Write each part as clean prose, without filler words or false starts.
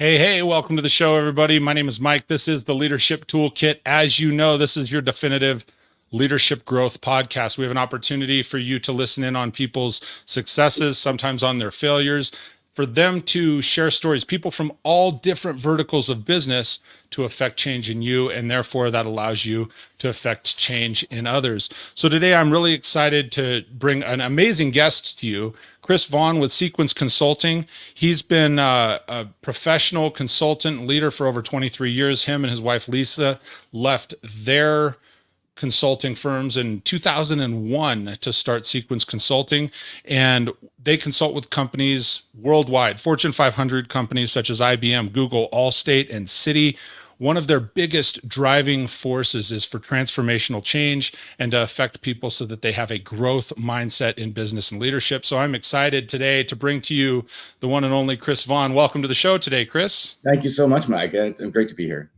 Hey, welcome to the show, everybody. My name is Mike. This is the Leadership Toolkit. As you know, this is your definitive leadership growth podcast. We have an opportunity for you to listen in on people's successes, sometimes on their failures, for them to share stories, people from all different verticals of business to affect change in you. And therefore, that allows you to affect change in others. So today, I'm really excited to bring an amazing guest to you. Vaughn with Sequence Consulting. He's been a professional consultant leader for over 23 years. Him and his wife, Lisa, left their consulting firms in 2001 to start Sequence Consulting. And they consult with companies worldwide, Fortune 500 companies such as IBM, Google, Allstate, and Citi. One of their biggest driving forces is for transformational change and to affect people so that they have a growth mindset in business and leadership. So I'm excited today to bring to you the one and only Vaughn. Welcome to the show today, Chris. Thank you so much, Mike. It's great to be here.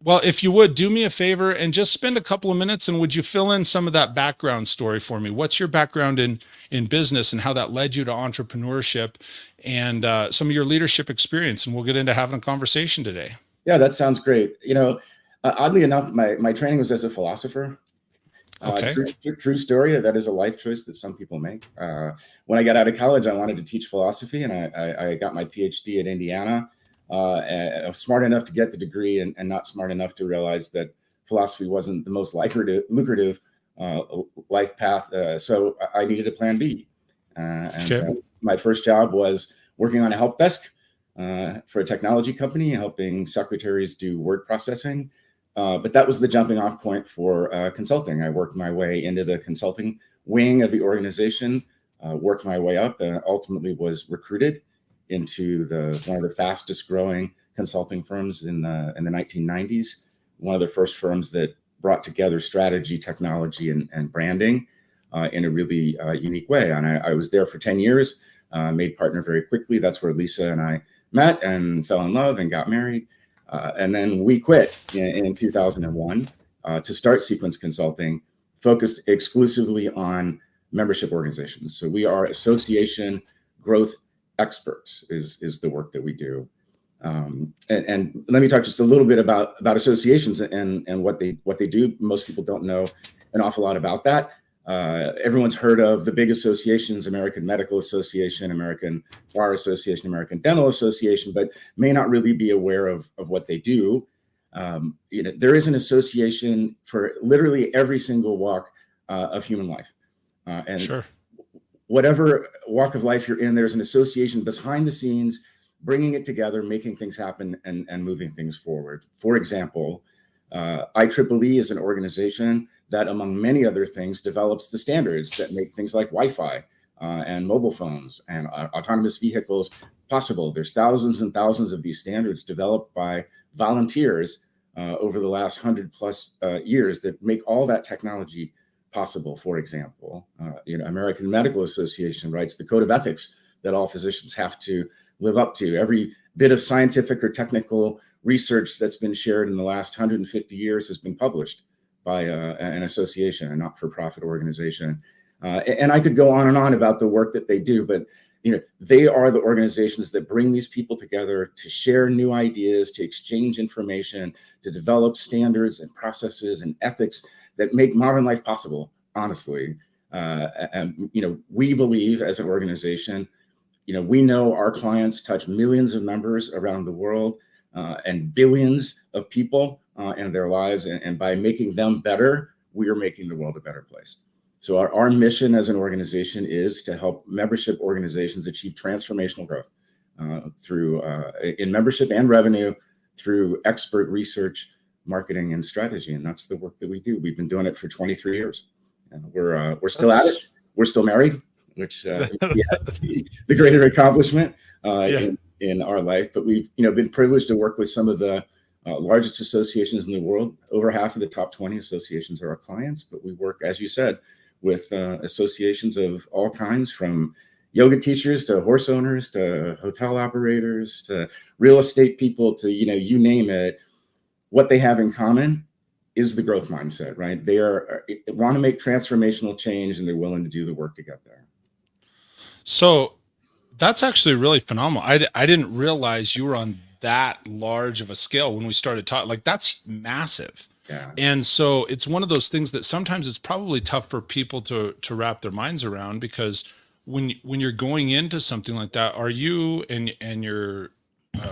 Well, if you would do me a favor and just spend a couple of minutes, and would you fill in some of that background story for me? What's your background in business and how that led you to entrepreneurship and some of your leadership experience? And we'll get into having a conversation today. Yeah, that sounds great. Oddly enough, my training was as a philosopher. Okay. True story. That is a life choice that some people make. When I got out of college, I wanted to teach philosophy, and I got my PhD at Indiana. I was smart enough to get the degree and not smart enough to realize that philosophy wasn't the most lucrative life path. So I needed a plan B. My first job was working on a help desk for a technology company, helping secretaries do word processing. But that was the jumping off point for consulting. I worked my way into the consulting wing of the organization, worked my way up, and ultimately was recruited into one of the fastest growing consulting firms in the 1990s. One of the first firms that brought together strategy, technology, and branding in a really unique way. And I was there for 10 years, made partner very quickly. That's where Lisa and I met and fell in love and got married. And then we quit in 2001 to start Sequence Consulting, focused exclusively on membership organizations. So we are association growth experts is the work that we do. And let me talk just a little bit about associations and what they do. Most people don't know an awful lot about that. Everyone's heard of the big associations: American Medical Association, American Bar Association, American Dental Association, but may not really be aware of what they do. There is an association for literally every single walk of human life. And sure. Whatever walk of life you're in, there's an association behind the scenes, bringing it together, making things happen, and moving things forward. For example, IEEE is an organization that, among many other things, develops the standards that make things like Wi-Fi and mobile phones and autonomous vehicles possible. There's thousands and thousands of these standards developed by volunteers over the last 100+ years that make all that technology possible. For example, American Medical Association writes the code of ethics that all physicians have to live up to. Every bit of scientific or technical research that's been shared in the last 150 years has been published by an association, a not-for-profit organization. And I could go on and on about the work that they do, but they are the organizations that bring these people together to share new ideas, to exchange information, to develop standards and processes and ethics that make modern life possible, honestly. And we believe as an organization, we know our clients touch millions of members around the world and billions of people in their lives. And by making them better, we are making the world a better place. So our mission as an organization is to help membership organizations achieve transformational growth through in membership and revenue, through expert research, marketing, and strategy. And that's the work that we do. We've been doing it for 23 years. And we're still at it. We're still married, which the greater accomplishment in our life. But we've been privileged to work with some of the largest associations in the world. Over half of the top 20 associations are our clients. But we work, as you said, with associations of all kinds, from yoga teachers to horse owners to hotel operators to real estate people to you name it. What they have in common is the growth mindset, right? They want to make transformational change, and they're willing to do the work to get there. So that's actually really phenomenal. I didn't realize you were on that large of a scale when we started talking. Like, that's massive. Yeah. And so it's one of those things that sometimes it's probably tough for people to wrap their minds around, because when you're going into something like that, are you and your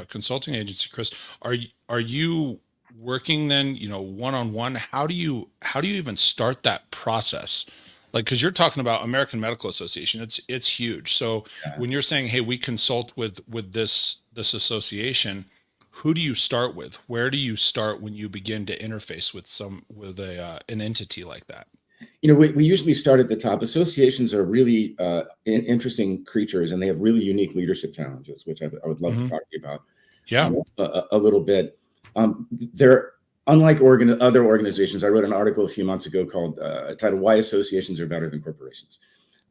consulting agency, Chris, are you working then, one-on-one? How do you even start that process? Like, because you're talking about American Medical Association, it's huge. So Yeah. when you're saying, hey, we consult with this association, who do you start with? Where do you start when you begin to interface with an entity like that? We usually start at the top. Associations are really interesting creatures, and they have really unique leadership challenges, which I would love to talk to you about Yeah. a little bit. They're unlike other organizations. I wrote an article a few months ago called titled "Why Associations Are Better Than Corporations,"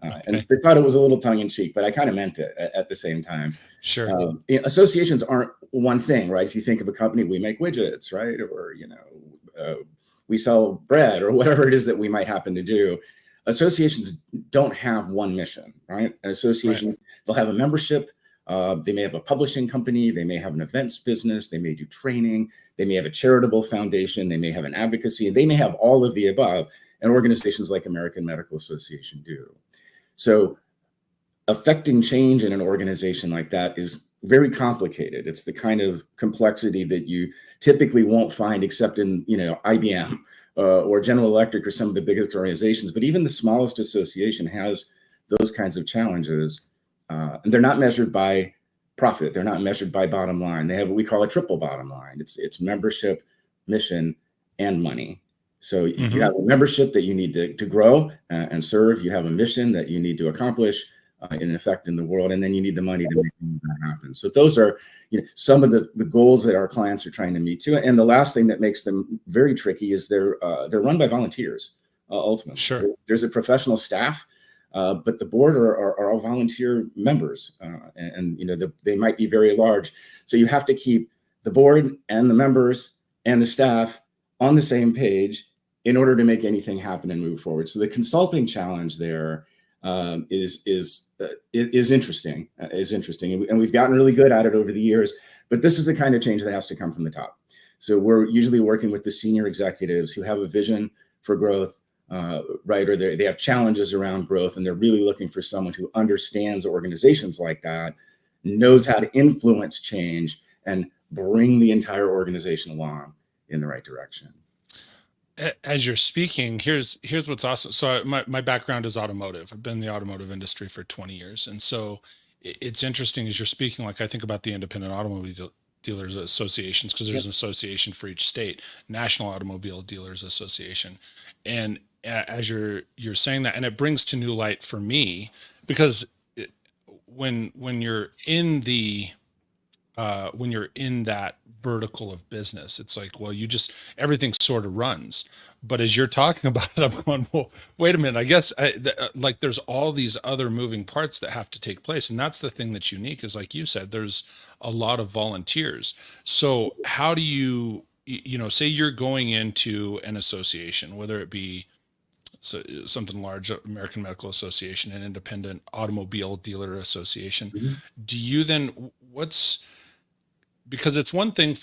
and the title was a little tongue in cheek, but I kind of meant it at the same time. Sure. Associations aren't one thing, right? If you think of a company, we make widgets, right? Or we sell bread, or whatever it is that we might happen to do. Associations don't have one mission, right? An association, right, they'll have a membership. They may have a publishing company. They may have an events business. They may do training. They may have a charitable foundation. They may have an advocacy. They may have all of the above. And organizations like American Medical Association do. So affecting change in an organization like that is very complicated. It's the kind of complexity that you typically won't find except in, IBM or General Electric or some of the biggest organizations. But even the smallest association has those kinds of challenges. And they're not measured by profit. They're not measured by bottom line. They have what we call a triple bottom line. It's membership, mission, and money. So you have a membership that you need to grow and serve. You have a mission that you need to accomplish in effect in the world, and then you need the money to make that happen. So those are some of the goals that our clients are trying to meet too. And the last thing that makes them very tricky is they're run by volunteers. Ultimately, sure, there's a professional staff, but the board are all volunteer members, and they might be very large. So you have to keep the board and the members and the staff on the same page in order to make anything happen and move forward. So the consulting challenge there is interesting, and we've gotten really good at it over the years. But this is the kind of change that has to come from the top. So we're usually working with the senior executives who have a vision for growth, right? Or they have challenges around growth, and they're really looking for someone who understands organizations like that, knows how to influence change, and bring the entire organization along in the right direction. As you're speaking, here's what's awesome. So my background is automotive. I've been in the automotive industry for 20 years. And so it's interesting as you're speaking, like I think about the independent automobile dealers associations, because there's an association for each state, National Automobile Dealers Association. And as you're saying that, and it brings to new light for me, because when you're in that vertical of business, it's like, well, everything sort of runs. But as you're talking about it, I'm going, well, wait a minute, I guess like there's all these other moving parts that have to take place. And that's the thing that's unique, is like you said, there's a lot of volunteers. So how do you say you're going into an association, whether it be something large, American Medical Association, an independent automobile dealer association, do you then, because it's one thing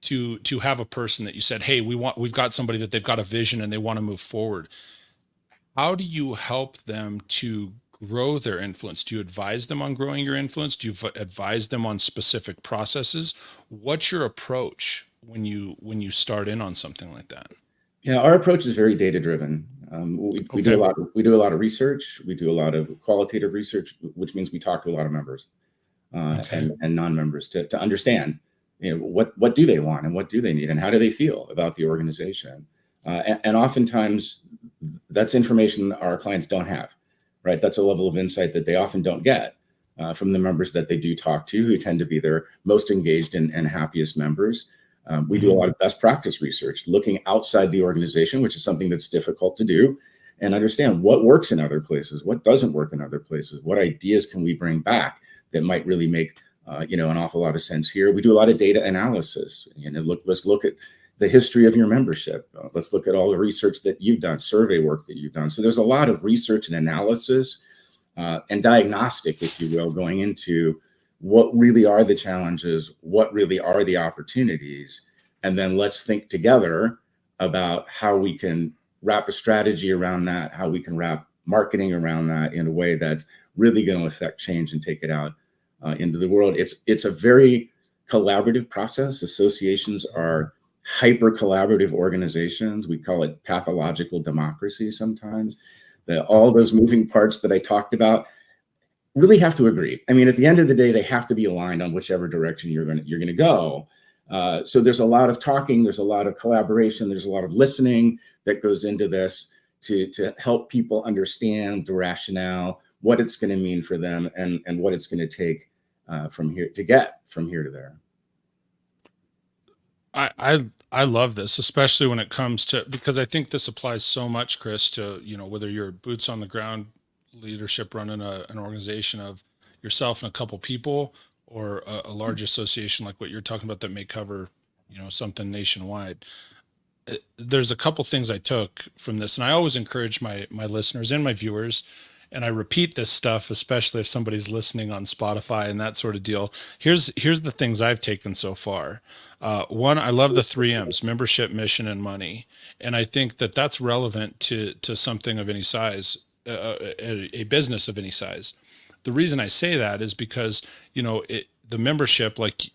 to have a person that you said, hey, we've got somebody that they've got a vision and they want to move forward. How do you help them to grow their influence? Do you advise them on growing your influence? Do you advise them on specific processes? What's your approach when you start in on something like that? Yeah, our approach is very data driven. We do a lot of research. We do a lot of qualitative research, which means we talk to a lot of members and non-members to understand, what do they want and what do they need and how do they feel about the organization. And oftentimes that's information our clients don't have, right? That's a level of insight that they often don't get from the members that they do talk to, who tend to be their most engaged and happiest members. We do a lot of best practice research, looking outside the organization, which is something that's difficult to do, and understand what works in other places, what doesn't work in other places, what ideas can we bring back that might really make an awful lot of sense here. We do a lot of data analysis. Let's look at the history of your membership. Let's look at all the research that you've done, survey work that you've done. So there's a lot of research and analysis and diagnostic, if you will, going into what really are the challenges, what really are the opportunities, and then let's think together about how we can wrap a strategy around that, how we can wrap marketing around that in a way that's really going to affect change and take it out into the world. It's a very collaborative process. Associations are hyper collaborative organizations. We call it pathological democracy sometimes. All those moving parts that I talked about really have to agree. I mean, at the end of the day, they have to be aligned on whichever direction you're going to go. So there's a lot of talking, there's a lot of collaboration, there's a lot of listening that goes into this to help people understand the rationale, what it's going to mean for them, and what it's going to take from here to get from here to there. I love this, especially when it comes to, because I think this applies so much, Chris, to, whether you're boots on the ground leadership running an organization of yourself and a couple people, or a large association like what you're talking about that may cover, something nationwide. There's a couple things I took from this, and I always encourage my listeners and my viewers, and I repeat this stuff, especially if somebody's listening on Spotify and that sort of deal. Here's the things I've taken so far. One, I love the 3 M's: membership, mission, and money. And I think that that's relevant to something of any size, a business of any size. The reason I say that is because, the membership, like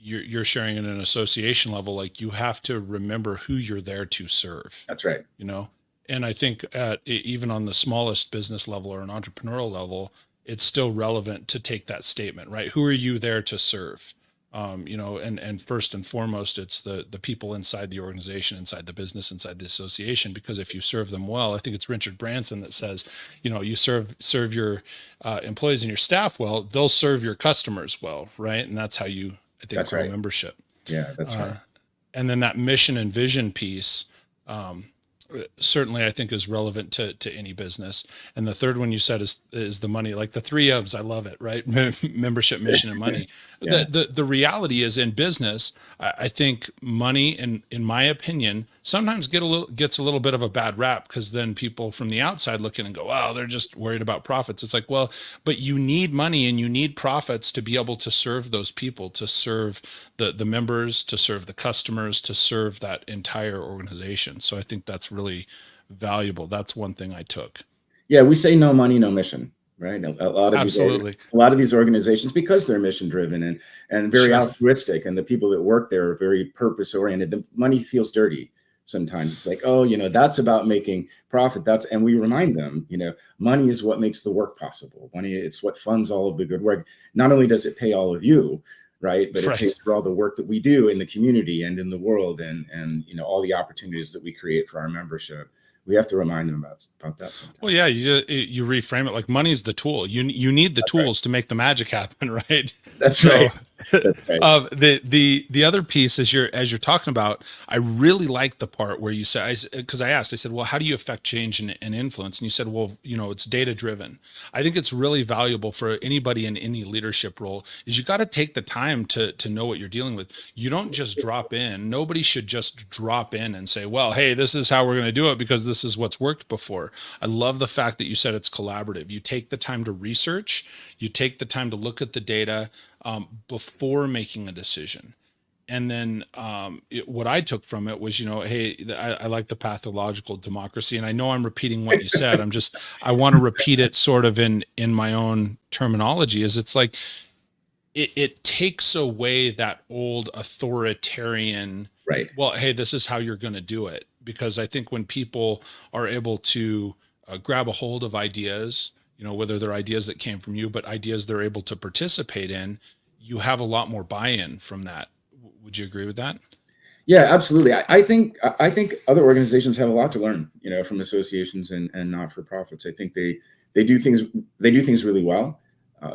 you're sharing in an association level, like you have to remember who you're there to serve. That's right. And I think even on the smallest business level or an entrepreneurial level, it's still relevant to take that statement, right? Who are you there to serve? And first and foremost, it's the people inside the organization, inside the business, inside the association, because if you serve them well, I think it's Richard Branson that says, you serve your employees and your staff well, they'll serve your customers well, right? And that's how you, I think, grow membership. Yeah, that's right. And then that mission and vision piece, certainly I think is relevant to any business. And the third one you said is the money, like the 3 M's. I love it, right? Membership, mission, and money. Yeah. The reality is, in business, I think money, in my opinion, sometimes gets a little bit of a bad rap, because then people from the outside look in and go, wow, they're just worried about profits. It's like, well, but you need money and you need profits to be able to serve those people, to serve the members, to serve the customers, to serve that entire organization. So I think that's really valuable. That's one thing I took. Yeah, we say no money, no mission, right? A lot of these organizations, because they're mission driven and very altruistic, and the people that work there are very purpose oriented. The money feels dirty sometimes. It's like, oh, that's about making profit. And we remind them, money is what makes the work possible. Money, it's what funds all of the good work. Not only does it pay all of you, right, but it pays for all the work that we do in the community and in the world, and all the opportunities that we create for our membership. We have to remind them about that sometimes. Well, yeah, you reframe it like money's the tool. You need the tools to make the magic happen, right? That's right. That's right. The other piece, as you're talking about, I really like the part where you said, because I said, well, how do you affect change and influence? And you said, well, it's data driven. I think it's really valuable for anybody in any leadership role. Is you got to take the time to know what you're dealing with. You don't just drop in. Nobody should just drop in and say, well, hey, this is how we're going to do it because this is what's worked before. I love the fact that you said it's collaborative. You take the time to research. You take the time to look at the data before making a decision. And then what I took from it was, hey, I like the pathological democracy. And I know I'm repeating what you said. I want to repeat it sort of in my own terminology. Is it's like, it takes away that old authoritarian, right? Well, hey, this is how you're going to do it. Because I think when people are able to grab a hold of ideas, whether they're ideas that came from you, but ideas they're able to participate in, you have a lot more buy-in from that. Would you agree with that? Yeah, absolutely. I think other organizations have a lot to learn, from associations and not-for-profits. I think they do things really well.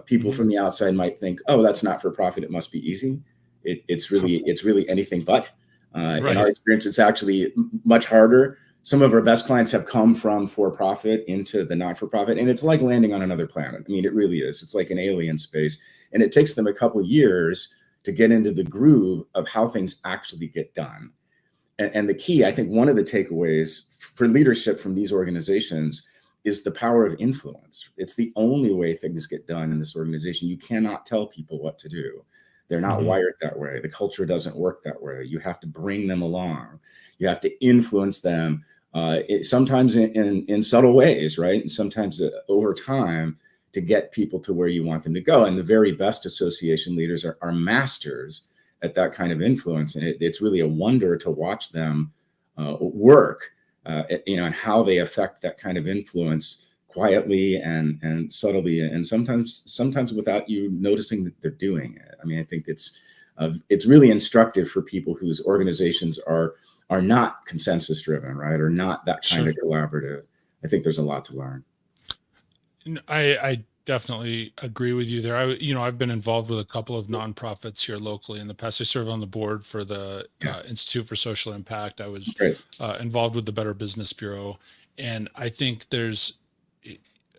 People from the outside might think, oh, that's not for profit, it must be easy. It's really anything but. Right. In our experience, it's actually much harder. Some of our best clients have come from for-profit into the not-for-profit, and it's like landing on another planet. I mean, it really is. It's like an alien space, and it takes them a couple of years to get into the groove of how things actually get done. And the key, I think, one of the takeaways for leadership from these organizations is the power of influence. It's the only way things get done in this organization. You cannot tell people what to do. They're not wired that way. The culture doesn't work that way. You have to bring them along. You have to influence them, sometimes in subtle ways, right? And sometimes over time, to get people to where you want them to go. And the very best association leaders are masters at that kind of influence. And it's really a wonder to watch them work, and how they affect that kind of influence quietly and subtly, and sometimes without you noticing that they're doing it. I mean, I think it's really instructive for people whose organizations are not consensus driven, right? Or not that kind of collaborative. I think there's a lot to learn. I definitely agree with you there. I've been involved with a couple of nonprofits here locally in the past. I serve on the board for the Institute for Social Impact. I was involved with the Better Business Bureau. And I think there's,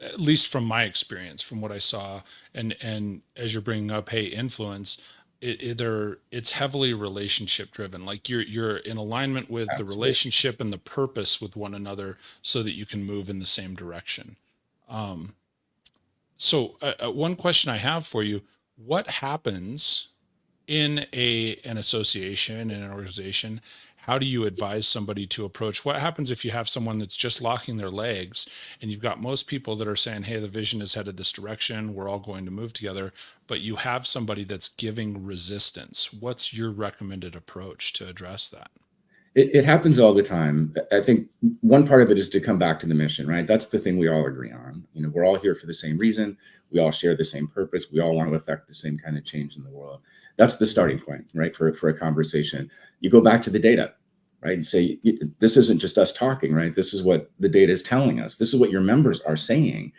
at least from my experience, from what I saw, and as you're bringing up, hey, influence, it's heavily relationship driven. Like you're in alignment with the relationship and the purpose with one another so that you can move in the same direction. So one question I have for you: what happens in an association, in an organization? How do you advise somebody to approach? What happens if you have someone that's just locking their legs, and you've got most people that are saying, hey, the vision is headed this direction, we're all going to move together, but you have somebody that's giving resistance? What's your recommended approach to address that? It happens all the time. I think one part of it is to come back to the mission, right? That's the thing we all agree on. We're all here for the same reason. We all share the same purpose. We all want to affect the same kind of change in the world. That's the starting point, right? For a conversation. You go back to the data, right? And say, this isn't just us talking, right? This is what the data is telling us. This is what your members are saying.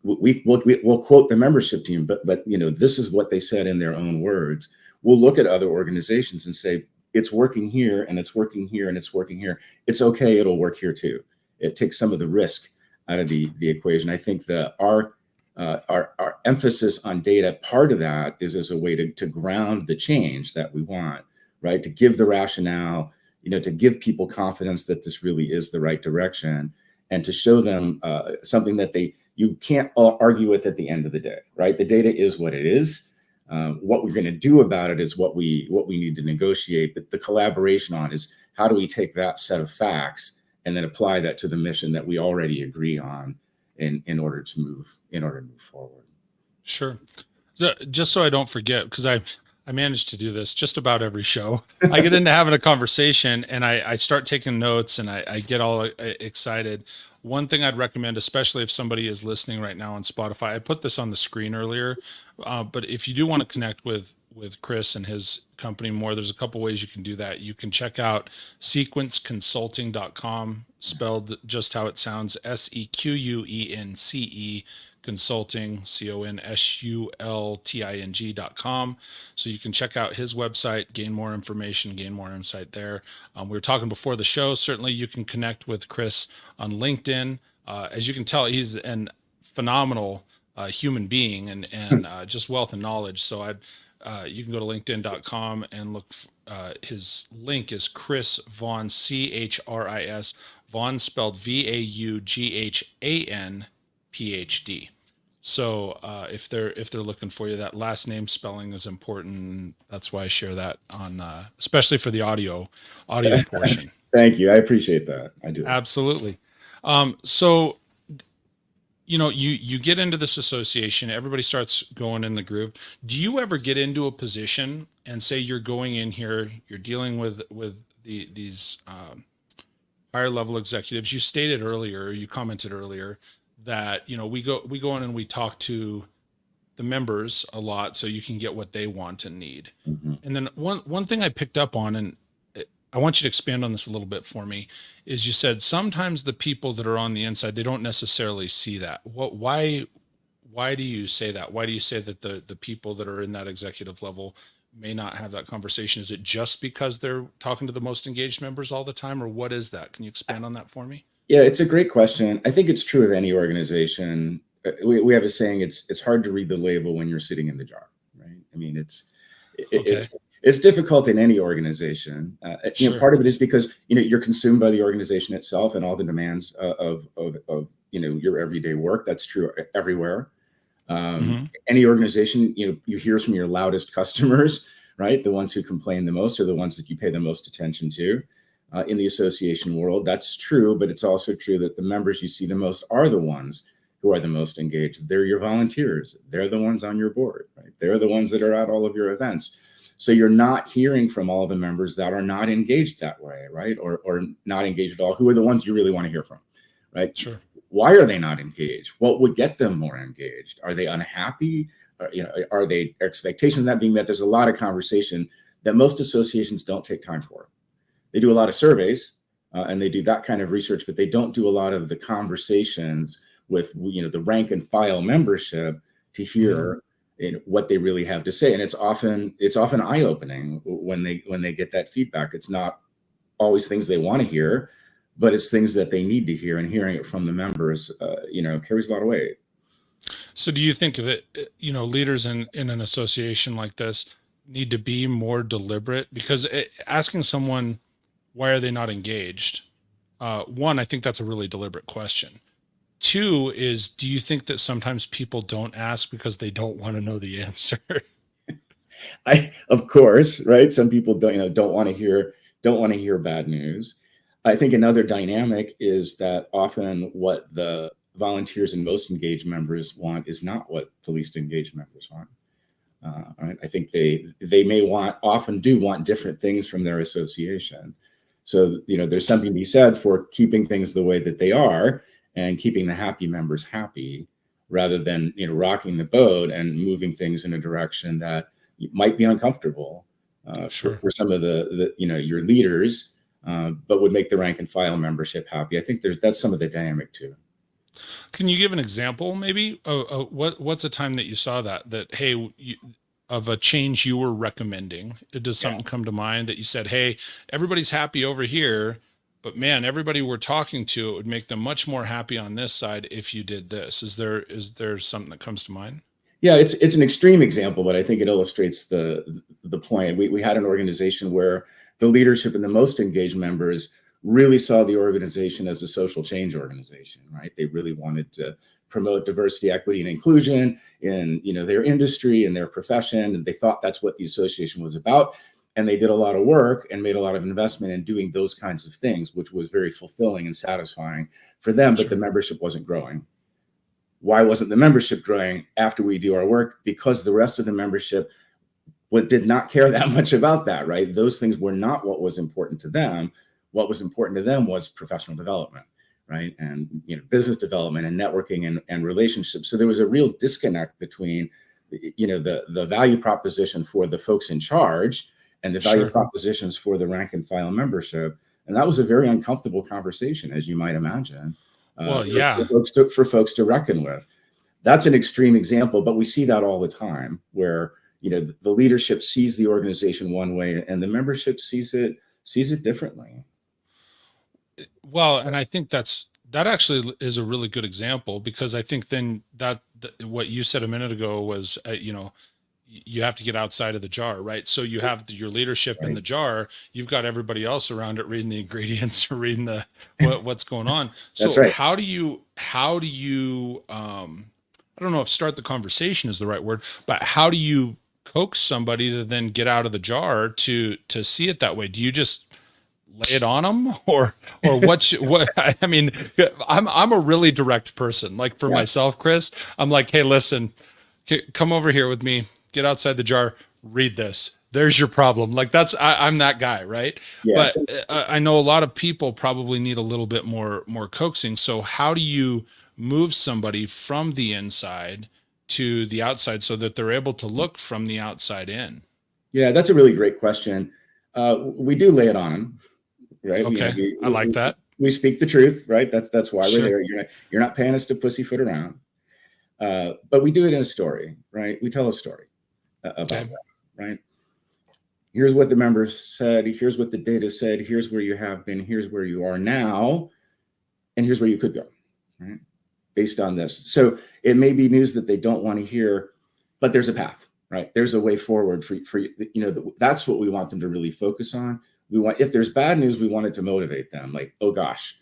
We'll quote the membership team, but this is what they said in their own words. We'll look at other organizations and say, it's working here, and it's working here, and it's working here. It's okay. It'll work here too. It takes some of the risk out of the equation. I think that our emphasis on data, part of that is as a way to ground the change that we want, right? To give the rationale, to give people confidence that this really is the right direction, and to show them something that you can't argue with at the end of the day, right? The data is what it is. What we're going to do about it is what we need to negotiate. But the collaboration on is, how do we take that set of facts and then apply that to the mission that we already agree on in order to move forward. Sure. So, just so I don't forget, because I managed to do this just about every show. I get into having a conversation and I start taking notes, and I get all excited. One thing I'd recommend, especially if somebody is listening right now on Spotify, I put this on the screen earlier, but if you do want to connect with Chris and his company more, there's a couple ways you can do that. You can check out sequenceconsulting.com, spelled just how it sounds, SEQUENCE consulting, consulting.com. So you can check out his website, gain more information, gain more insight there. We were talking before the show. Certainly you can connect with Chris on LinkedIn. As you can tell, he's an phenomenal human being and just wealth and knowledge. So you can go to linkedin.com and look. His link is Chris Vaughn, CHRIS, Vaughn spelled VAUGHAN PhD. So if they're looking for you, that last name spelling is important. That's why I share that on, especially for the audio portion. Thank you. I appreciate that. I do. Absolutely. So, you get into this association, everybody starts going in the group. Do you ever get into a position and say you're going in here, you're dealing with these higher level executives? You stated earlier, you commented earlier that, we go in and we talk to the members a lot so you can get what they want and need. Mm-hmm. And then one thing I picked up on, and I want you to expand on this a little bit for me, is you said sometimes the people that are on the inside, they don't necessarily see that. Why do you say that? Why do you say that the people that are in that executive level may not have that conversation? Is it just because they're talking to the most engaged members all the time, or what is that? Can you expand on that for me? Yeah, it's a great question. I think it's true of any organization. We have a saying, it's hard to read the label when you're sitting in the jar, right? I mean, it's difficult in any organization. Sure. Part of it is because you're consumed by the organization itself and all the demands of your everyday work. That's true everywhere. Mm-hmm. Any organization, you hear from your loudest customers, right? The ones who complain the most are the ones that you pay the most attention to. In the association world, that's true, but it's also true that the members you see the most are the ones who are the most engaged. They're your volunteers. They're the ones on your board, right? They're the ones that are at all of your events. So you're not hearing from all the members that are not engaged that way, right? Or not engaged at all, who are the ones you really want to hear from, right? Sure. Why are they not engaged? What would get them more engaged? Are they unhappy? Are they expectations not being met? There's a lot of conversation that most associations don't take time for. They do a lot of surveys and they do that kind of research, but they don't do a lot of the conversations with the rank and file membership to hear what they really have to say. And it's often eye-opening when they get that feedback. It's not always things they want to hear, but it's things that they need to hear, and hearing it from the members, carries a lot of weight. So do you think that, leaders in an association like this need to be more deliberate? Because asking someone, why are they not engaged? One, I think that's a really deliberate question. Two is, do you think that sometimes people don't ask because they don't want to know the answer? Of course, right? Some people don't want to hear bad news. I think another dynamic is that often what the volunteers and most engaged members want is not what the least engaged members want. Right? I think they often do want different things from their association. So, there's something to be said for keeping things the way that they are and keeping the happy members happy, rather than, rocking the boat and moving things in a direction that might be uncomfortable Sure. for some of the your leaders, but would make the rank and file membership happy. I think that's some of the dynamic too. Can you give an example, maybe? What's a time that you saw that hey, of a change you were recommending? Does something come to mind that you said, hey, everybody's happy over here, but man, everybody we're talking to, it would make them much more happy on this side if you did this? Is there something that comes to mind? Yeah, it's an extreme example, but I think it illustrates the point. We had an organization where the leadership and the most engaged members really saw the organization as a social change organization, right? They really wanted to promote diversity, equity, and inclusion in their industry and their profession, and they thought that's what the association was about. And they did a lot of work and made a lot of investment in doing those kinds of things, which was very fulfilling and satisfying for them. But Sure. the membership wasn't growing. Why wasn't the membership growing after we do our work? Because the rest of the membership did not care that much about that, right? Those things were not what was important to them. What was important to them was professional development, right? And business development and networking and relationships. So there was a real disconnect between the value proposition for the folks in charge and the value Sure. propositions for the rank and file membership. And that was a very uncomfortable conversation, as you might imagine. Well, yeah. For folks to reckon with. That's an extreme example, but we see that all the time, where the leadership sees the organization one way and the membership sees it differently. Well, and I think that actually is a really good example, because I think then that what you said a minute ago was, you have to get outside of the jar, right? So you have your leadership in Right. the jar, you've got everybody else around it reading the ingredients or reading what's going on. That's So right. how do you I don't know if start the conversation is the right word, but how do you coax somebody to then get out of the jar to see it that way? Do you just lay it on them, or what? I mean, I'm a really direct person. Like for myself, Chris, I'm like, hey, listen, come over here with me, get outside the jar, read this. There's your problem. Like I'm that guy, right? Yes. But I know a lot of people probably need a little bit more coaxing. So how do you move somebody from the inside to the outside so that they're able to look from the outside in? Yeah, that's a really great question. We do lay it on them, right? Okay, I like that. We speak the truth, right? That's why Sure. we're there. You're not paying us to pussyfoot around, but we do it in a story, right? We tell a story about that, right? Here's what the members said. Here's what the data said. Here's where you have been. Here's where you are now, and here's where you could go, right? Based on this. So it may be news that they don't want to hear, but there's a path, right? There's a way forward for that's what we want them to really focus on. If there's bad news, we want it to motivate them. Like, oh gosh,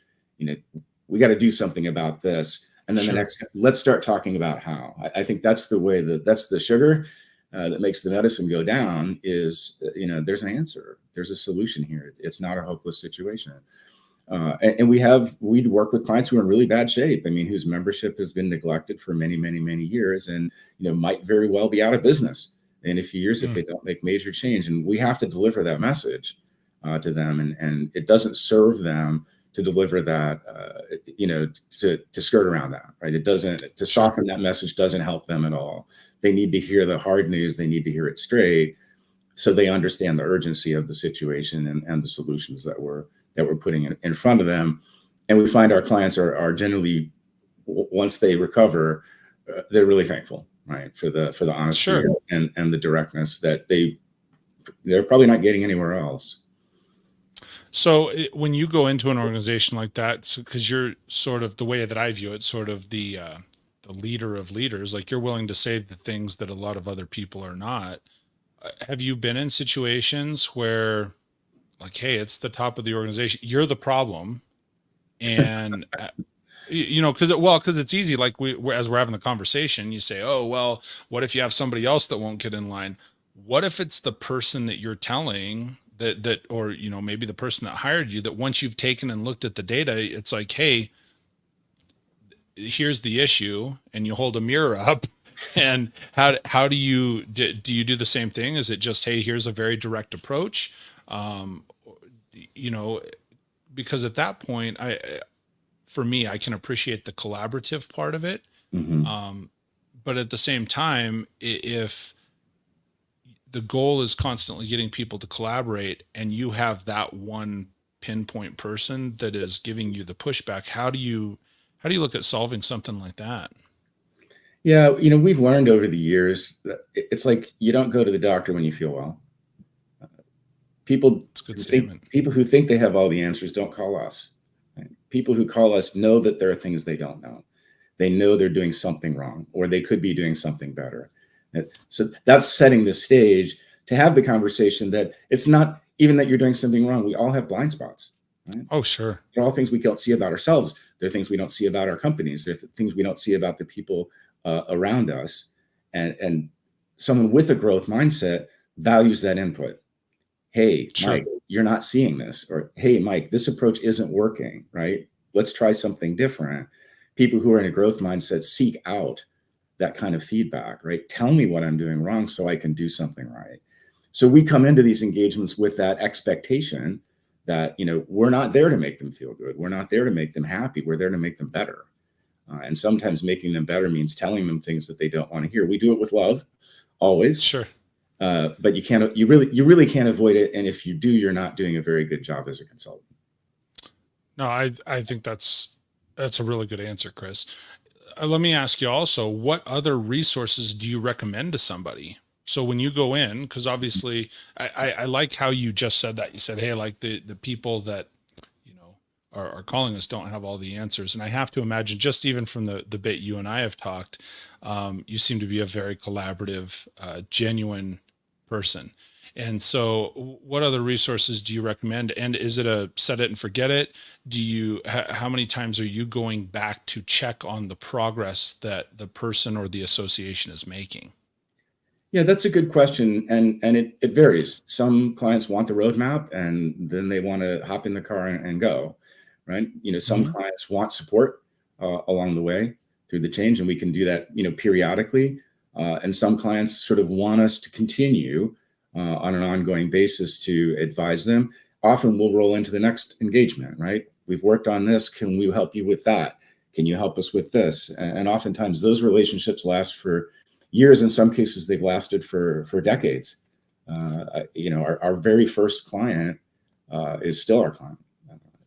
we got to do something about this. And then the next, let's start talking about how. I think that's the way that's the sugar that makes the medicine go down is, there's an answer. There's a solution here. It's not a hopeless situation. And we'd work with clients who are in really bad shape. I mean, whose membership has been neglected for many, many, many years and, might very well be out of business in a few years if they don't make major change. And we have to deliver that message to them. And it doesn't serve them to deliver that, to skirt around that, right? It doesn't, to soften that message doesn't help them at all. They need to hear the hard news. They need to hear it straight so they understand the urgency of the situation and the solutions that we're putting in front of them. And we find our clients are generally, once they recover, they're really thankful, right? For the honesty and the directness that they're probably not getting anywhere else. So when you go into an organization like that, because you're sort of, the way that I view it, sort of the leader of leaders, like you're willing to say the things that a lot of other people are not. Have you been in situations where, like, hey, it's the top of the organization, you're the problem, and because it's easy, like as we're having the conversation, you say, oh, well, what if you have somebody else that won't get in line? What if it's the person that you're telling that or maybe the person that hired you, that once you've taken and looked at the data, it's like, hey, here's the issue, and you hold a mirror up, and how do you do the same thing? Is it just, hey, here's a very direct approach? Because at that point, for me, I can appreciate the collaborative part of it. But at the same time, if the goal is constantly getting people to collaborate and you have that one pinpoint person that is giving you the pushback, how do you look at solving something like that? Yeah. We've learned over the years that it's like, you don't go to the doctor when you feel well. People who think they have all the answers don't call us. Right? People who call us know that there are things they don't know. They know they're doing something wrong, or they could be doing something better. So that's setting the stage to have the conversation that it's not even that you're doing something wrong. We all have blind spots. Right? Oh, sure. There are all things we don't see about ourselves. There are things we don't see about our companies. There are things we don't see about the people around us. And someone with a growth mindset values that input. Hey, Mike, you're not seeing this. Or, hey, Mike, this approach isn't working, right? Let's try something different. People who are in a growth mindset seek out that kind of feedback, right? Tell me what I'm doing wrong so I can do something right. So we come into these engagements with that expectation that, we're not there to make them feel good. We're not there to make them happy. We're there to make them better. And sometimes making them better means telling them things that they don't want to hear. We do it with love, always. Sure. But you really can't avoid it. And if you do, you're not doing a very good job as a consultant. No, I think that's a really good answer, Chris. Let me ask you also, what other resources do you recommend to somebody? So when you go in, because obviously I like how you just said that. You said, hey, like the people that are calling us don't have all the answers. And I have to imagine, just even from the bit you and I have talked, you seem to be a very collaborative, genuine person. And so what other resources do you recommend? And is it a set it and forget it? How many times are you going back to check on the progress that the person or the association is making? Yeah, that's a good question. And it varies. Some clients want the roadmap and then they want to hop in the car and go, right? Some clients want support along the way through the change, and we can do that, periodically. And some clients sort of want us to continue on an ongoing basis to advise them. Often we'll roll into the next engagement, right? We've worked on this. Can we help you with that? Can you help us with this? And oftentimes those relationships last for years. In some cases, they've lasted for decades. Our very first client is still our client.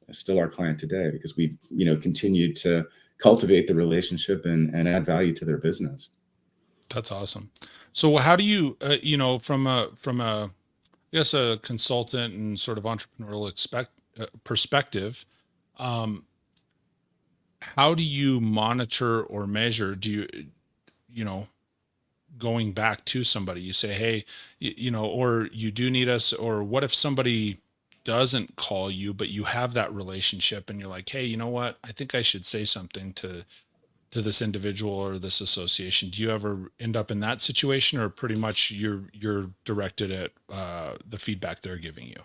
It's still our client today because we've, continued to cultivate the relationship and add value to their business. That's awesome. So how do you, from a, I guess, a consultant and sort of entrepreneurial perspective, how do you monitor or measure? Do you, going back to somebody, you say, hey, or you do need us, or what if somebody doesn't call you, but you have that relationship and you're like, hey, you know what? I think I should say something to this individual or this association. Do you ever end up in that situation, or pretty much you're directed at the feedback they're giving you?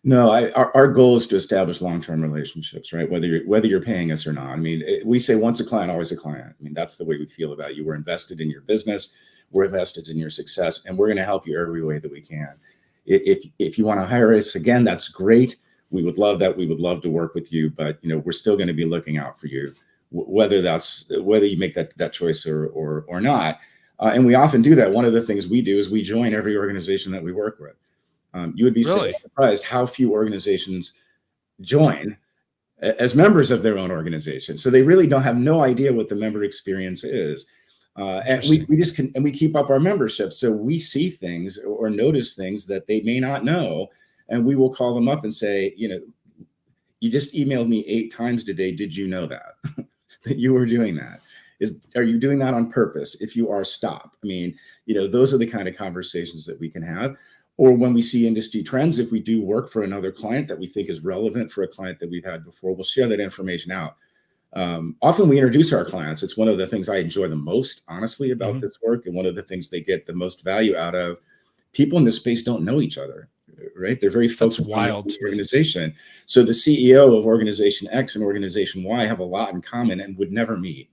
No, our goal is to establish long-term relationships, right? Whether you're paying us or not. I mean, we say once a client, always a client. I mean, that's the way we feel about you. We're invested in your business, we're invested in your success, and we're going to help you every way that we can. If you want to hire us again, that's great. We would love that. We would love to work with you, but we're still going to be looking out for you, whether you make that choice or not. And we often do that. One of the things we do is we join every organization that we work with. You would be Really? surprised how few organizations join as members of their own organization. So they really don't have no idea what the member experience is. And we keep up our membership. So we see things or notice things that they may not know. And we will call them up and say, you just emailed me 8 times today. Did you know that, that you were doing that? Are you doing that on purpose? If you are, stop. I mean, those are the kind of conversations that we can have. Or when we see industry trends, if we do work for another client that we think is relevant for a client that we've had before, we'll share that information out. Often we introduce our clients. It's one of the things I enjoy the most, honestly, about this work. And one of the things they get the most value out of. People in this space don't know each other, right? They're very focused on the organization. So the CEO of organization X and organization Y have a lot in common and would never meet.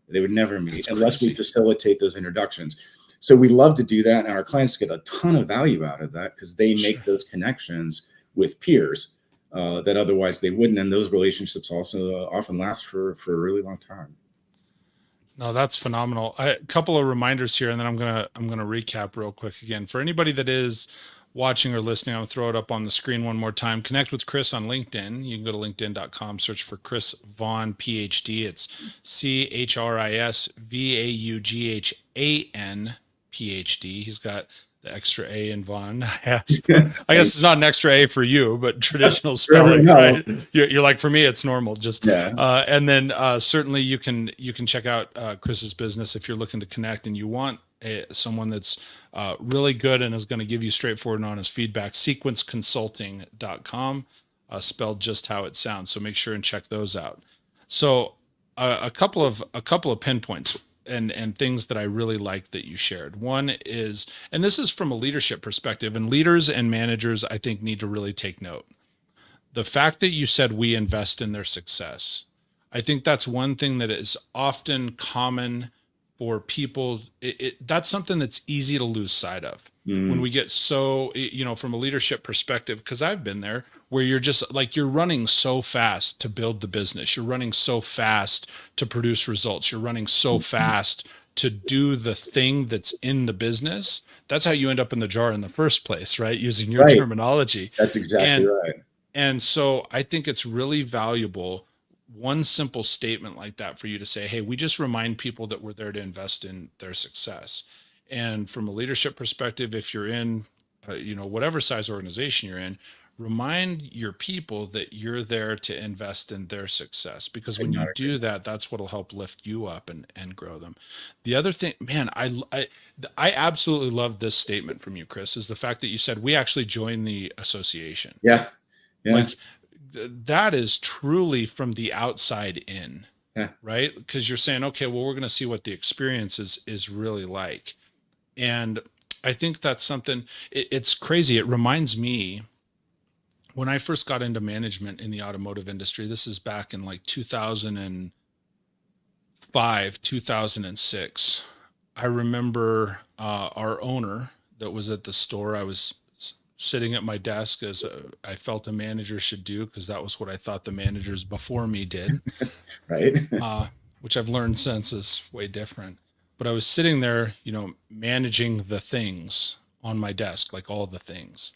They would never meet unless we facilitate those introductions. So we love to do that, and our clients get a ton of value out of that because they make those connections with peers that otherwise they wouldn't, and those relationships also often last for a really long time. No, that's phenomenal. A couple of reminders here, and then I'm gonna recap real quick again for anybody that is watching or listening. I'll throw it up on the screen one more time. Connect with Chris on LinkedIn. You can go to linkedin.com, search for Chris Vaughn, PhD. It's ChrisVaughan, PhD. He's got the extra A in Vaughn. I guess it's not an extra A for you, but traditional spelling, right? You're like, for me, it's normal. Just and then certainly you can check out Chris's business if you're looking to connect and you want someone that's really good and is going to give you straightforward and honest feedback. Sequenceconsulting.com, spelled just how it sounds. So make sure and check those out. So a couple of pinpoints and things that I really like that you shared. One is, and this is from a leadership perspective, and leaders and managers, I think, need to really take note. The fact that you said we invest in their success, I think that's one thing that is often common for people. That's something that's easy to lose sight of when we get so, from a leadership perspective, because I've been there, where you're just like, you're running so fast to build the business. You're running so fast to produce results. You're running so fast to do the thing that's in the business. That's how you end up in the jar in the first place, right? Using your terminology. That's exactly right. And so I think it's really valuable, one simple statement like that, for you to say, hey, we just remind people that we're there to invest in their success. And from a leadership perspective, if you're in, whatever size organization you're in, remind your people that you're there to invest in their success, because when you do that, that's what'll help lift you up and grow them. The other thing, man, I absolutely love this statement from you, Chris, is the fact that you said we actually joined the association. Yeah. Like, that is truly from the outside in, right? Because you're saying, okay, well, we're going to see what the experience is really like. And I think that's something, it's crazy. It reminds me, when I first got into management in the automotive industry, this is back in like 2005, 2006. I remember our owner that was at the store. I was sitting at my desk, as I felt a manager should do, because that was what I thought the managers before me did. Right. Which I've learned since is way different. But I was sitting there, managing the things on my desk, like all the things.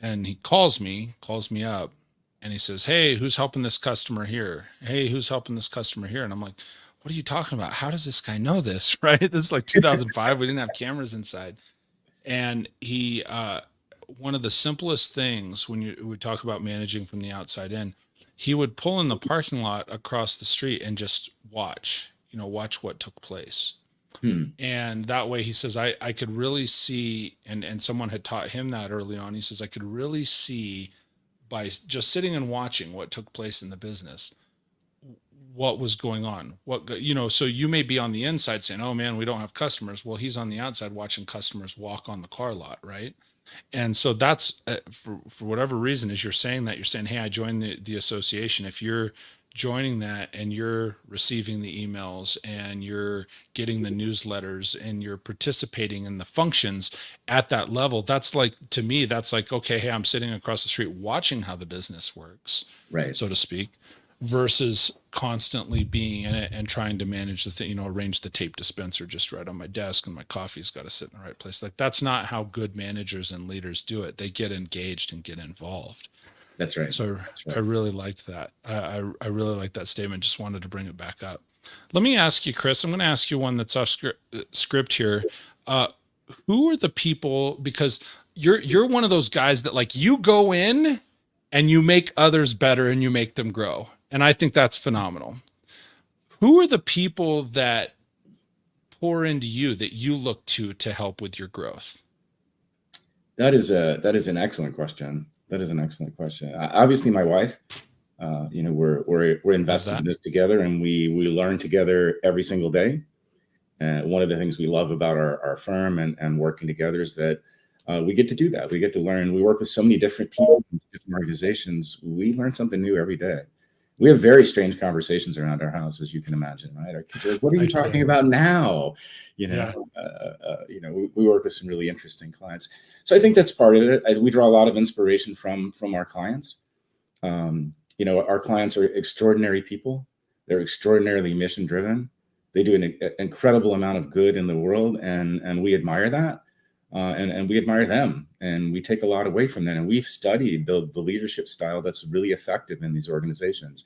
And he calls me up, and he says, hey, who's helping this customer here? Hey, who's helping this customer here? And I'm like, what are you talking about? How does this guy know this? Right? This is like 2005. We didn't have cameras inside. And he, one of the simplest things when we talk about managing from the outside in, he would pull in the parking lot across the street and just watch what took place. And that way, he says, I could really see, and someone had taught him that early on. He says, I could really see by just sitting and watching what took place in the business, what was going on, so you may be on the inside saying, oh man, we don't have customers. Well, he's on the outside watching customers walk on the car lot. Right. And so that's for whatever reason, as you're saying that, you're saying, hey, I joined the association. If you're joining that and you're receiving the emails and you're getting the newsletters and you're participating in the functions at that level, that's like, to me, that's like, okay, hey, I'm sitting across the street watching how the business works, Right. so to speak, versus constantly being in it and trying to manage the thing, arrange the tape dispenser just right on my desk and my coffee's got to sit in the right place. Like, that's not how good managers and leaders do it. They get engaged and get involved. That's right. So That's right. I really liked that. I really like that statement. Just wanted to bring it back up. Let me ask you, Chris, I'm going to ask you one that's off script here. Who are the people, because you're one of those guys that, like, you go in and you make others better and you make them grow. And I think that's phenomenal. Who are the people that pour into you that you look to help with your growth? That is an excellent question. That is an excellent question. Obviously, my wife. We're invested in this together, and we learn together every single day. And one of the things we love about our firm and working together is that we get to do that. We get to learn. We work with so many different people, different organizations. We learn something new every day. We have very strange conversations around our house, as you can imagine, right? Our kids are like, what are you talking about now? We work with some really interesting clients. So I think that's part of it. We draw a lot of inspiration from our clients. Our clients are extraordinary people. They're extraordinarily mission driven. They do an incredible amount of good in the world, and we admire that. And we admire them, and we take a lot away from that. And we've studied the leadership style that's really effective in these organizations.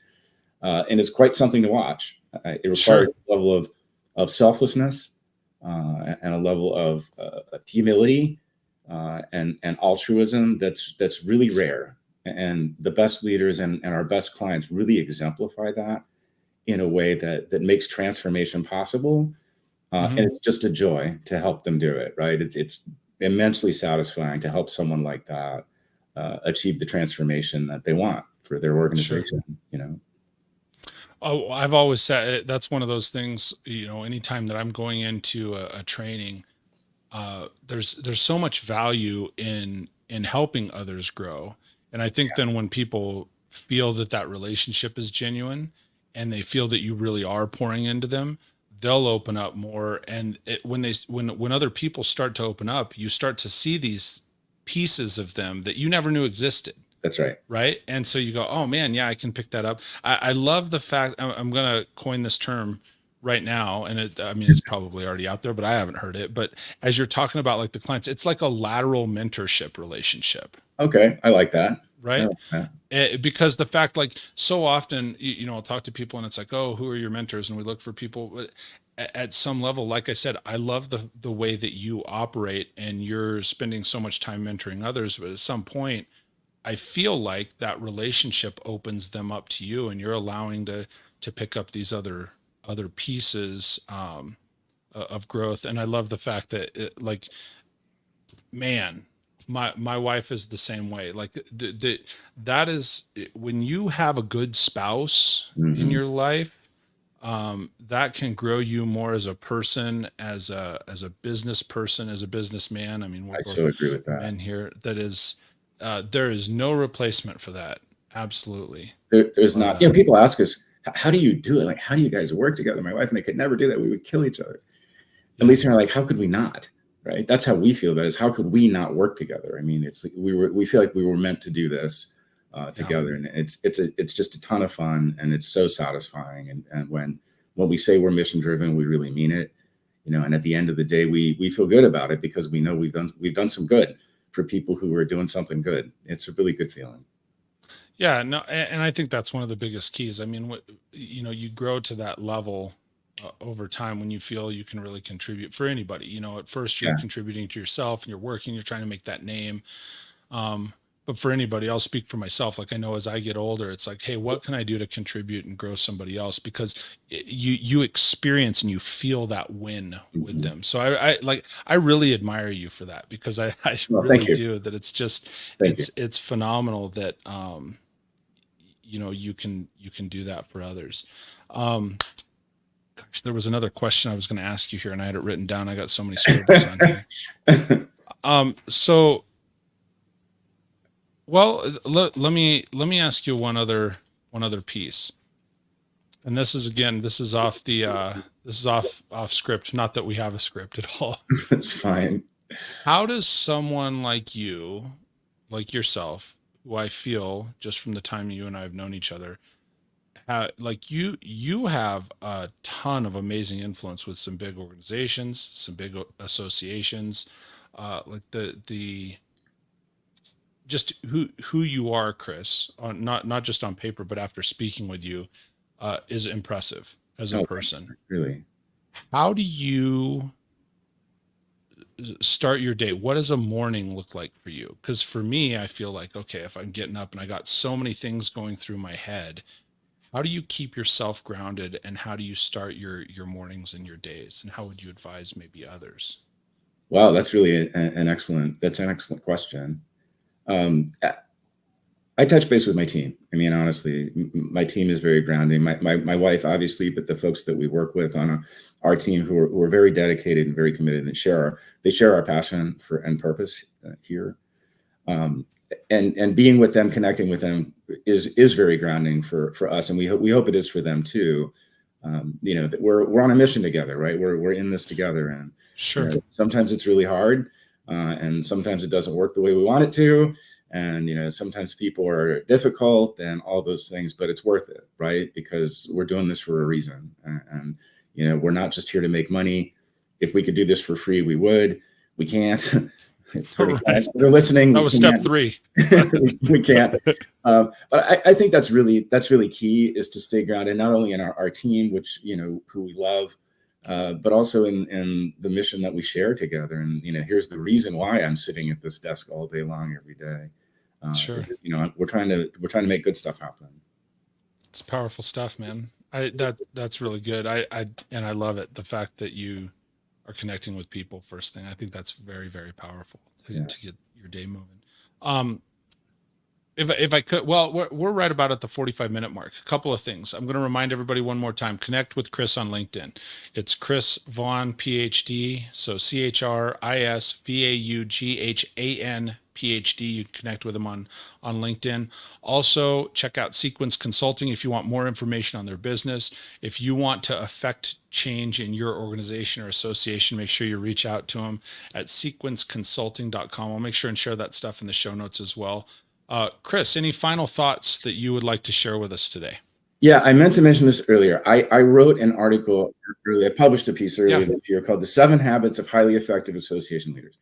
And it's quite something to watch. It requires a level of selflessness and a level of humility and altruism that's really rare. And the best leaders and our best clients really exemplify that in a way that makes transformation possible. And it's just a joy to help them do it, right? It's immensely satisfying to help someone like that achieve the transformation that they want for their organization. Oh, I've always said that's one of those things. Anytime that I'm going into a training, there's so much value in helping others grow, and I think then when people feel that relationship is genuine, and they feel that you really are pouring into them, they'll open up more. And when other people start to open up, you start to see these pieces of them that you never knew existed. That's right. Right. And so you go, oh man, yeah, I can pick that up. I love the fact, I'm going to coin this term right now. And it's probably already out there, but I haven't heard it. But as you're talking about, like, the clients, it's like a lateral mentorship relationship. Okay. I like that. Right. Because the fact, like, so often, I'll talk to people and it's like, oh, who are your mentors? And we look for people, but at some level, like I said, I love the way that you operate and you're spending so much time mentoring others. But at some point, I feel like that relationship opens them up to you, and you're allowing to pick up these other pieces of growth. And I love the fact that man, my wife is the same way. Like, that is, when you have a good spouse in your life, that can grow you more as a person, as a business person, as a businessman. I mean, I so agree with that. Men here, that is, there is no replacement for that. Absolutely. There's not. People ask us, how do you do it? Like, how do you guys work together? My wife and I could never do that. We would kill each other. And Lisa and I are like, how could we not? Right? That's how we feel about it, is how could we not work together? I mean, it's we feel like we were meant to do this together, and it's just a ton of fun, and it's so satisfying. And when we say we're mission driven, we really mean it. And at the end of the day, we feel good about it because we know we've done some good for people who are doing something good. It's a really good feeling. Yeah, no, and I think that's one of the biggest keys. I mean, you grow to that level over time when you feel you can really contribute for anybody. At first you're contributing to yourself and you're working, you're trying to make that name. but for anybody, I'll speak for myself. Like I know as I get older, it's like, hey, what can I do to contribute and grow somebody else? Because you experience and you feel that win with Mhm. them. So I really admire you for that, because I Well, thank really you. do. That it's just Thank you. it's phenomenal that you can do that for others. Um, Gosh, there was another question I was going to ask you here, and I had it written down. I got so many scribbles on here. So well, let me ask you one other piece. And this is again, this is off script. Not that we have a script at all. It's fine. How does someone like you, like yourself, who I feel just from the time you and I have known each other, like you have a ton of amazing influence with some big organizations, some big associations, like the just who you are, Chris, not just on paper, but after speaking with you, is impressive as a Oh, person. really? How do you start your day? What does a morning look like for you? Because for me, I feel like, okay, if I'm getting up and I got so many things going through my head, how do you keep yourself grounded, and how do you start your mornings and your days, and how would you advise maybe others? Wow, that's really that's an excellent question. Um, I touch base with my team. I mean, honestly, my team is very grounding. My wife, obviously, but the folks that we work with on our team who are very dedicated and very committed and they share our passion for and purpose here. Um, and being with them, connecting with them is very grounding for us, and we hope it is for them too. That we're on a mission together, right? We're in this together, and Sure. sometimes it's really hard, and sometimes it doesn't work the way we want it to, and sometimes people are difficult and all those things, but it's worth it, right? Because we're doing this for a reason, and we're not just here to make money. If we could do this for free, we would. We can't. For the Right. guys that are listening, That we was step can't. 3. We can't. But I think that's really key, is to stay grounded, not only in our team, which who we love, but also in the mission that we share together. And here's the reason why I'm sitting at this desk all day long every day. Sure. We're trying to make good stuff happen. It's powerful stuff, man. That's really good. I love it. The fact that you are connecting with people first thing. I think that's very, very powerful Yeah. to get your day moving. Um, if I could, well, we're right about at the 45-minute mark. A couple of things. I'm going to remind everybody one more time. Connect with Chris on LinkedIn. It's Chris Vaughn, PhD. So ChrisVaughan, PhD. You can connect with him on LinkedIn. Also, check out Sequence Consulting if you want more information on their business. If you want to affect change in your organization or association, make sure you reach out to them at sequenceconsulting.com. I'll make sure and share that stuff in the show notes as well. Chris, any final thoughts that you would like to share with us today? Yeah, I meant to mention this earlier. I wrote an article earlier. I published a piece earlier this year called "The 7 Habits of Highly Effective Association Leaders."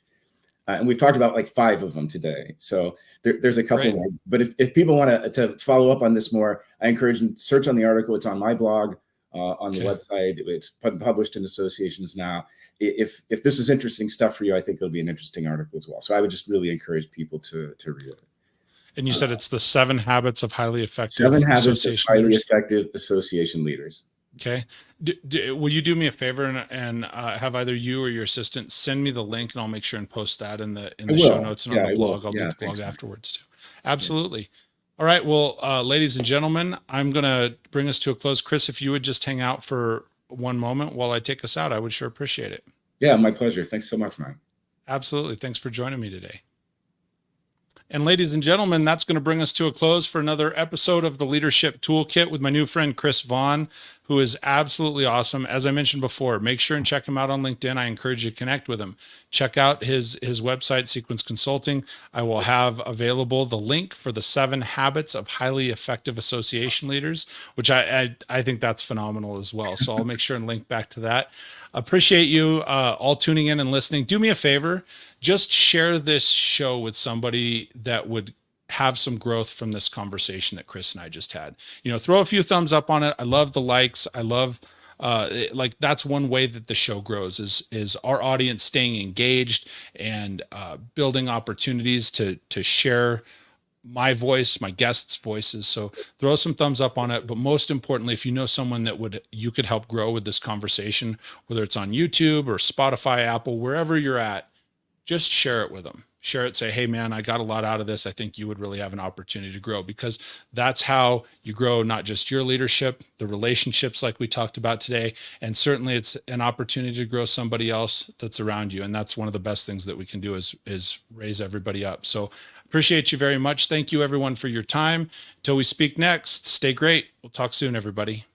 And we've talked about like 5 of them today. So there's a couple more. But if people want to follow up on this more, I encourage them to search on the article. It's on my blog, on the website. It's published in associations now. If this is interesting stuff for you, I think it'll be an interesting article as well. So I would just really encourage people to read it. And you said it's the 7 habits of highly effective 7 habits of highly leaders. effective association leaders. Okay. Will you do me a favor and have either you or your assistant send me the link, and I'll make sure and post that in the show notes and on the blog. I'll do the blog afterwards too. Absolutely. All right. Well, ladies and gentlemen, I'm going to bring us to a close. Chris, if you would just hang out for one moment while I take us out, I would sure appreciate it. Yeah, my pleasure. Thanks so much, Mike. Absolutely. Thanks for joining me today. And ladies and gentlemen, that's going to bring us to a close for another episode of the Leadership Toolkit with my new friend, Chris Vaughn, who is absolutely awesome. As I mentioned before, make sure and check him out on LinkedIn. I encourage you to connect with him. Check out his website, Sequence Consulting. I will have available the link for the 7 habits of highly effective association leaders, which I think that's phenomenal as well. So I'll make sure and link back to that. Appreciate you all tuning in and listening. Do me a favor, just share this show with somebody that would have some growth from this conversation that Chris and I just had. Throw a few thumbs up on it. I love the likes. I love that's one way that the show grows is our audience staying engaged and building opportunities to share my voice, my guests' voices. So throw some thumbs up on it. But most importantly, if you know someone that you could help grow with this conversation, whether it's on YouTube or Spotify, Apple, wherever you're at, just share it with them. Share it, say, hey man, I got a lot out of this. I think you would really have an opportunity to grow, because that's how you grow, not just your leadership, the relationships like we talked about today. And certainly it's an opportunity to grow somebody else that's around you. And that's one of the best things that we can do is raise everybody up. So appreciate you very much. Thank you everyone for your time. Until we speak next, stay great. We'll talk soon, everybody.